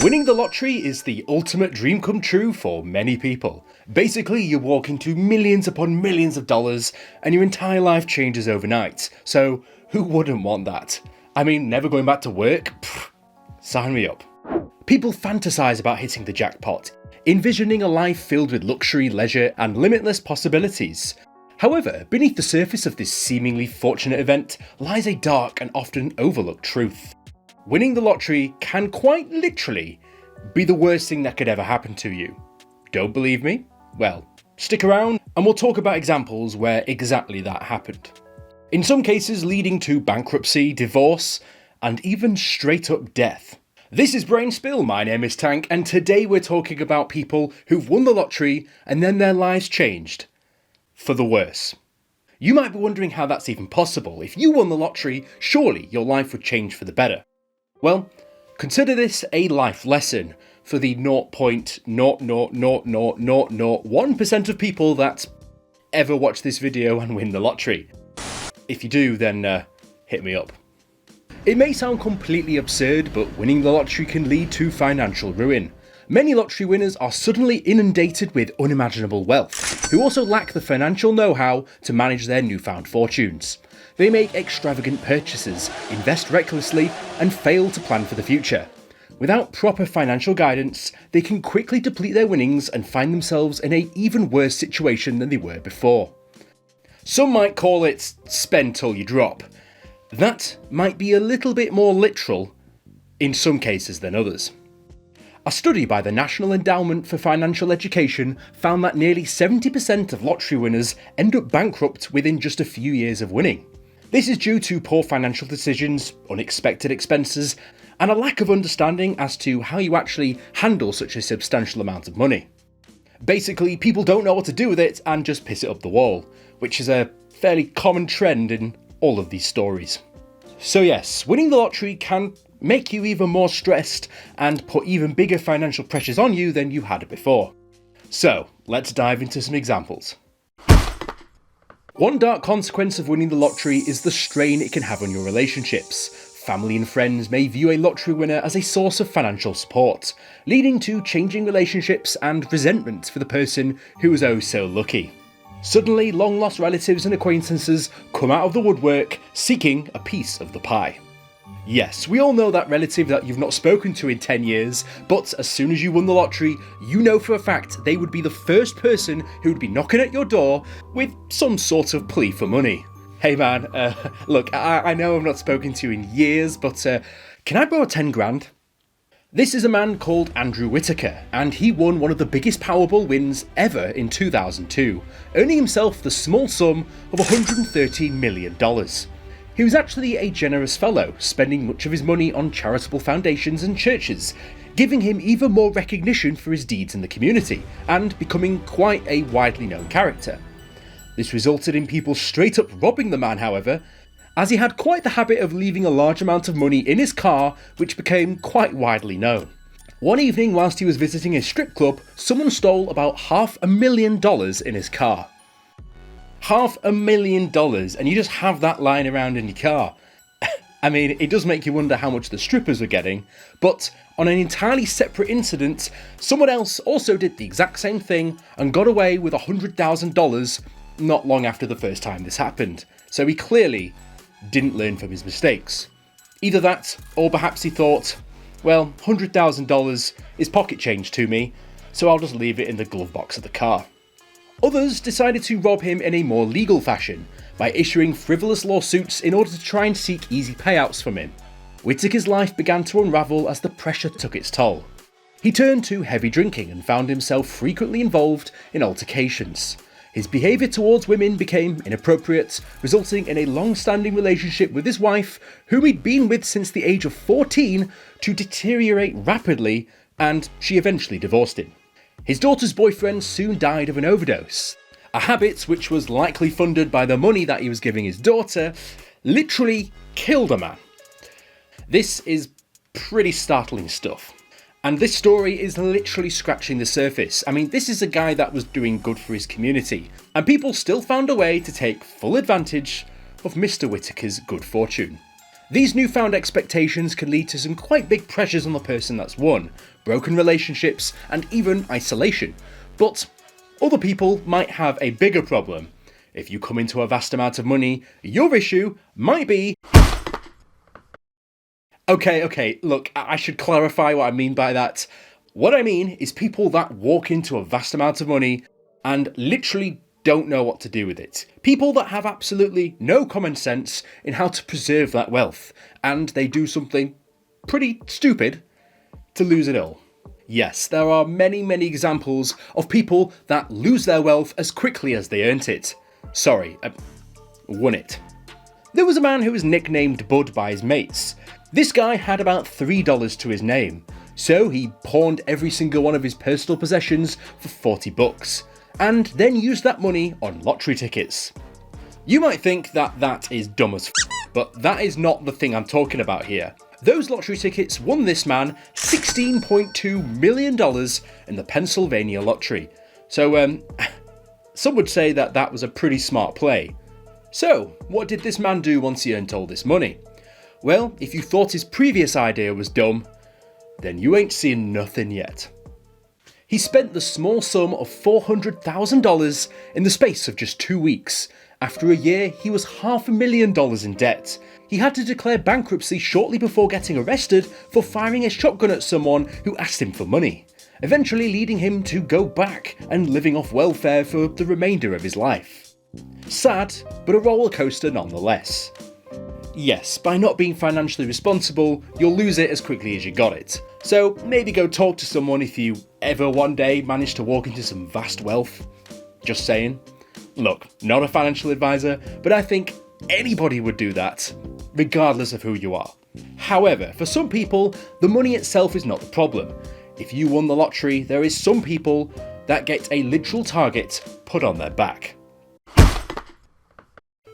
Winning the lottery is the ultimate dream come true for many people. Basically, you walk into millions upon millions of dollars and your entire life changes overnight. So, who wouldn't want that? I mean, never going back to work? Pfft, sign me up. People fantasize about hitting the jackpot, envisioning a life filled with luxury, leisure, and limitless possibilities. However, beneath the surface of this seemingly fortunate event lies a dark and often overlooked truth. Winning the lottery can quite literally be the worst thing that could ever happen to you. Don't believe me? Well, stick around and we'll talk about examples where exactly that happened. In some cases leading to bankruptcy, divorce, and even straight up death. This is Brainspill, my name is Tank, and today we're talking about people who've won the lottery and then their lives changed. For the worse. You might be wondering how that's even possible. If you won the lottery, surely your life would change for the better. Well, consider this a life lesson for the 0.0000001% of people that ever watch this video and win the lottery. If you do, then hit me up. It may sound completely absurd, but winning the lottery can lead to financial ruin. Many lottery winners are suddenly inundated with unimaginable wealth, who also lack the financial know-how to manage their newfound fortunes. They make extravagant purchases, invest recklessly, and fail to plan for the future. Without proper financial guidance, they can quickly deplete their winnings and find themselves in an even worse situation than they were before. Some might call it spend till you drop. That might be a little bit more literal in some cases than others. A study by the National Endowment for Financial Education found that nearly 70% of lottery winners end up bankrupt within just a few years of winning. This is due to poor financial decisions, unexpected expenses, and a lack of understanding as to how you actually handle such a substantial amount of money. Basically, people don't know what to do with it and just piss it up the wall, which is a fairly common trend in all of these stories. So yes, winning the lottery can make you even more stressed and put even bigger financial pressures on you than you had before. So, let's dive into some examples. One dark consequence of winning the lottery is the strain it can have on your relationships. Family and friends may view a lottery winner as a source of financial support, leading to changing relationships and resentment for the person who was oh so lucky. Suddenly, long-lost relatives and acquaintances come out of the woodwork seeking a piece of the pie. Yes, we all know that relative that you've not spoken to in 10 years, but as soon as you won the lottery, you know for a fact they would be the first person who would be knocking at your door with some sort of plea for money. Hey man, look, I know I've not spoken to you in years, but can I borrow 10 grand? This is a man called Andrew Whitaker, and he won one of the biggest Powerball wins ever in 2002, earning himself the small sum of $113 million. He was actually a generous fellow, spending much of his money on charitable foundations and churches, giving him even more recognition for his deeds in the community, and becoming quite a widely known character. This resulted in people straight up robbing the man, however, as he had quite the habit of leaving a large amount of money in his car, which became quite widely known. One evening, whilst he was visiting a strip club, someone stole about $500,000 in his car. $500,000, and you just have that lying around in your car. I mean, it does make you wonder how much the strippers were getting, but on an entirely separate incident, someone else also did the exact same thing and got away with $100,000 not long after the first time this happened. So he clearly didn't learn from his mistakes. Either that, or perhaps he thought, well, $100,000 is pocket change to me, so I'll just leave it in the glove box of the car. Others decided to rob him in a more legal fashion, by issuing frivolous lawsuits in order to try and seek easy payouts from him. Whitaker's life began to unravel as the pressure took its toll. He turned to heavy drinking and found himself frequently involved in altercations. His behaviour towards women became inappropriate, resulting in a long-standing relationship with his wife, whom he'd been with since the age of 14, to deteriorate rapidly, and she eventually divorced him. His daughter's boyfriend soon died of an overdose. A habit which was likely funded by the money that he was giving his daughter literally killed a man. This is pretty startling stuff. And this story is literally scratching the surface. I mean, this is a guy that was doing good for his community, and people still found a way to take full advantage of Mr. Whitaker's good fortune. These newfound expectations can lead to some quite big pressures on the person that's won, broken relationships, and even isolation. But other people might have a bigger problem. If you come into a vast amount of money, your issue might be... Okay, look, I should clarify what I mean by that. What I mean is people that walk into a vast amount of money and literally don't know what to do with it. People that have absolutely no common sense in how to preserve that wealth, and they do something pretty stupid to lose it all. Yes, there are many examples of people that lose their wealth as quickly as they earned it. Won it. There was a man who was nicknamed Bud by his mates. This guy had about $3 to his name, so he pawned every single one of his personal possessions for $40, and then used that money on lottery tickets. You might think that that is dumb as f, but that is not the thing I'm talking about here. Those lottery tickets won this man $16.2 million in the Pennsylvania lottery. So, some would say that that was a pretty smart play. So, what did this man do once he earned all this money? Well, if you thought his previous idea was dumb, then you ain't seen nothing yet. He spent the small sum of $400,000 in the space of just 2 weeks. After a year, he was $500,000 in debt. He had to declare bankruptcy shortly before getting arrested for firing a shotgun at someone who asked him for money, eventually leading him to go back and living off welfare for the remainder of his life. Sad, but a roller coaster nonetheless. Yes, by not being financially responsible, you'll lose it as quickly as you got it. So maybe go talk to someone if you ever one day manage to walk into some vast wealth. Just saying. Look, not a financial advisor, but I think anybody would do that, regardless of who you are. However, for some people, the money itself is not the problem. If you won the lottery, there is some people that get a literal target put on their back.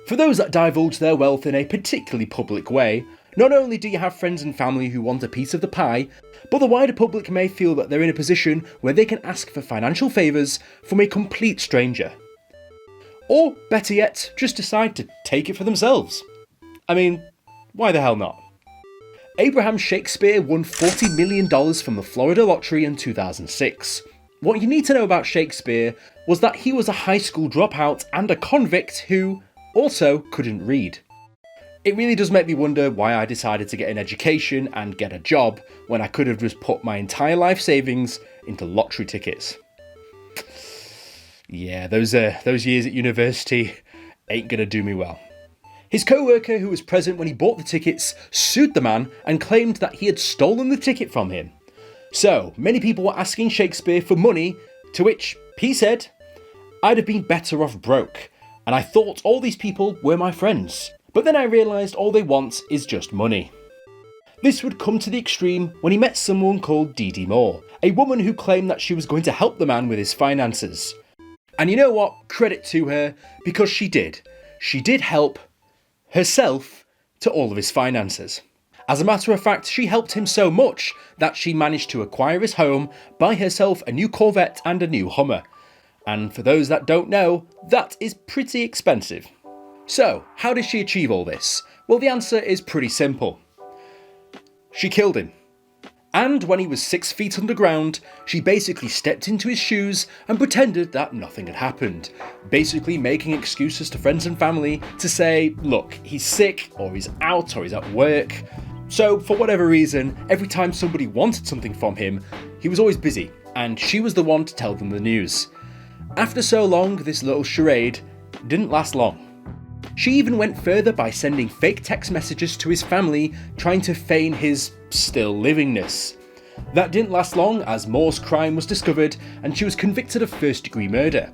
For those that divulge their wealth in a particularly public way, not only do you have friends and family who want a piece of the pie, but the wider public may feel that they're in a position where they can ask for financial favours from a complete stranger. Or, better yet, just decide to take it for themselves. I mean, why the hell not? Abraham Shakespeare won $40 million from the Florida lottery in 2006. What you need to know about Shakespeare was that he was a high school dropout and a convict who also couldn't read. It really does make me wonder why I decided to get an education and get a job when I could have just put my entire life savings into lottery tickets. Yeah, those years at university ain't gonna do me well. His co-worker, who was present when he bought the tickets, sued the man and claimed that he had stolen the ticket from him. So, many people were asking Shakespeare for money, to which he said, "I'd have been better off broke, and I thought all these people were my friends. But then I realised all they want is just money." This would come to the extreme when he met someone called Dee Dee Moore, a woman who claimed that she was going to help the man with his finances. And you know what? Credit to her, because she did. She did help herself to all of his finances. As a matter of fact, she helped him so much that she managed to acquire his home, buy herself a new Corvette and a new Hummer. And for those that don't know, that is pretty expensive. So, how did she achieve all this? Well, the answer is pretty simple. She killed him. And when he was 6 feet underground, she basically stepped into his shoes and pretended that nothing had happened, basically making excuses to friends and family to say, look, he's sick, or he's out, or he's at work. So, for whatever reason, every time somebody wanted something from him, he was always busy, and she was the one to tell them the news. After so long, this little charade didn't last long. She even went further by sending fake text messages to his family, trying to feign his still livingness. That didn't last long, as Moore's crime was discovered and she was convicted of first-degree murder.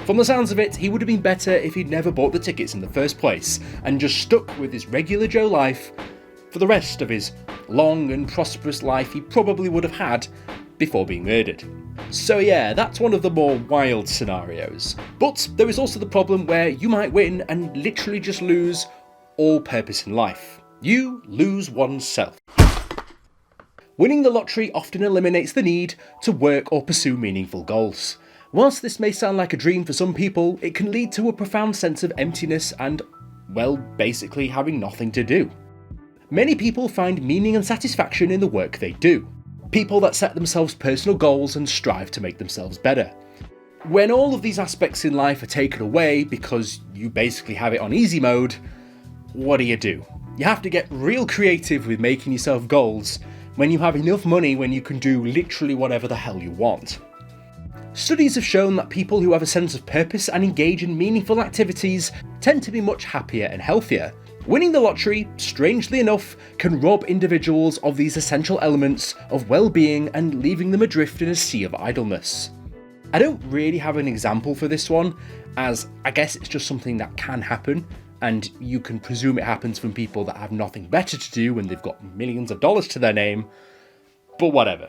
From the sounds of it, he would have been better if he'd never bought the tickets in the first place and just stuck with his regular Joe life for the rest of his long and prosperous life he probably would have had before being murdered. So yeah, that's one of the more wild scenarios. But there is also the problem where you might win and literally just lose all purpose in life. You lose oneself. Winning the lottery often eliminates the need to work or pursue meaningful goals. Whilst this may sound like a dream for some people, it can lead to a profound sense of emptiness and, well, basically having nothing to do. Many people find meaning and satisfaction in the work they do. People that set themselves personal goals and strive to make themselves better. When all of these aspects in life are taken away because you basically have it on easy mode, what do? You have to get real creative with making yourself goals when you have enough money when you can do literally whatever the hell you want. Studies have shown that people who have a sense of purpose and engage in meaningful activities tend to be much happier and healthier. Winning the lottery, strangely enough, can rob individuals of these essential elements of well-being and leaving them adrift in a sea of idleness. I don't really have an example for this one, as I guess it's just something that can happen, and you can presume it happens from people that have nothing better to do when they've got millions of dollars to their name, but whatever.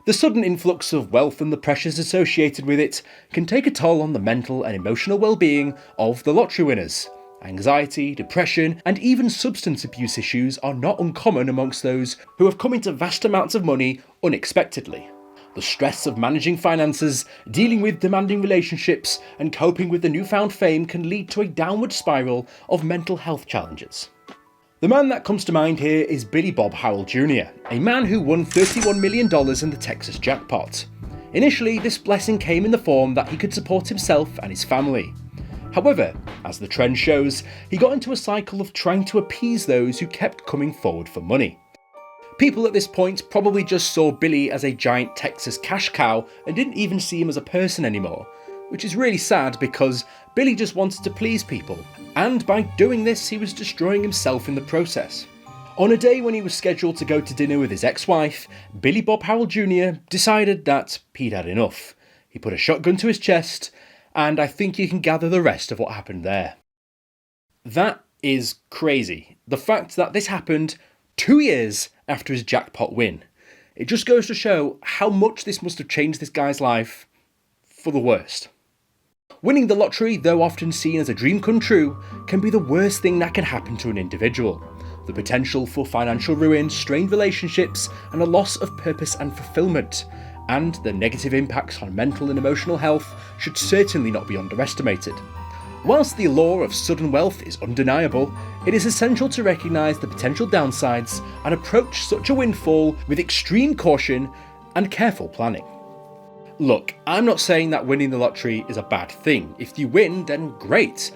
The sudden influx of wealth and the pressures associated with it can take a toll on the mental and emotional well-being of the lottery winners. Anxiety, depression, and even substance abuse issues are not uncommon amongst those who have come into vast amounts of money unexpectedly. The stress of managing finances, dealing with demanding relationships, and coping with the newfound fame can lead to a downward spiral of mental health challenges. The man that comes to mind here is Billy Bob Howell Jr., a man who won $31 million in the Texas jackpot. Initially, this blessing came in the form that he could support himself and his family. However, as the trend shows, he got into a cycle of trying to appease those who kept coming forward for money. People at this point probably just saw Billy as a giant Texas cash cow and didn't even see him as a person anymore, which is really sad because Billy just wanted to please people, and by doing this he was destroying himself in the process. On a day when he was scheduled to go to dinner with his ex-wife, Billy Bob Howell Jr. decided that he'd had enough. He put a shotgun to his chest, and I think you can gather the rest of what happened there. That is crazy. The fact that this happened 2 years after his jackpot win. It just goes to show how much this must have changed this guy's life for the worst. Winning the lottery, though often seen as a dream come true, can be the worst thing that can happen to an individual. The potential for financial ruin, strained relationships, and a loss of purpose and fulfillment, and the negative impacts on mental and emotional health should certainly not be underestimated. Whilst the allure of sudden wealth is undeniable, it is essential to recognise the potential downsides and approach such a windfall with extreme caution and careful planning. Look, I'm not saying that winning the lottery is a bad thing. If you win, then great.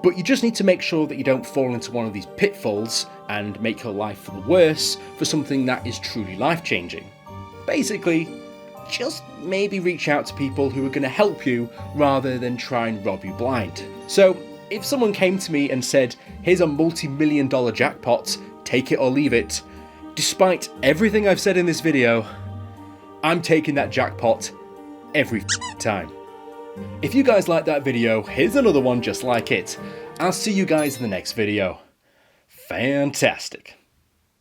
But you just need to make sure that you don't fall into one of these pitfalls and make your life for the worse for something that is truly life-changing. Basically, just maybe reach out to people who are going to help you rather than try and rob you blind. So, if someone came to me and said, here's a multi-million-dollar jackpot, take it or leave it, despite everything I've said in this video, I'm taking that jackpot every time. If you guys like that video, here's another one just like it. I'll see you guys in the next video. Fantastic.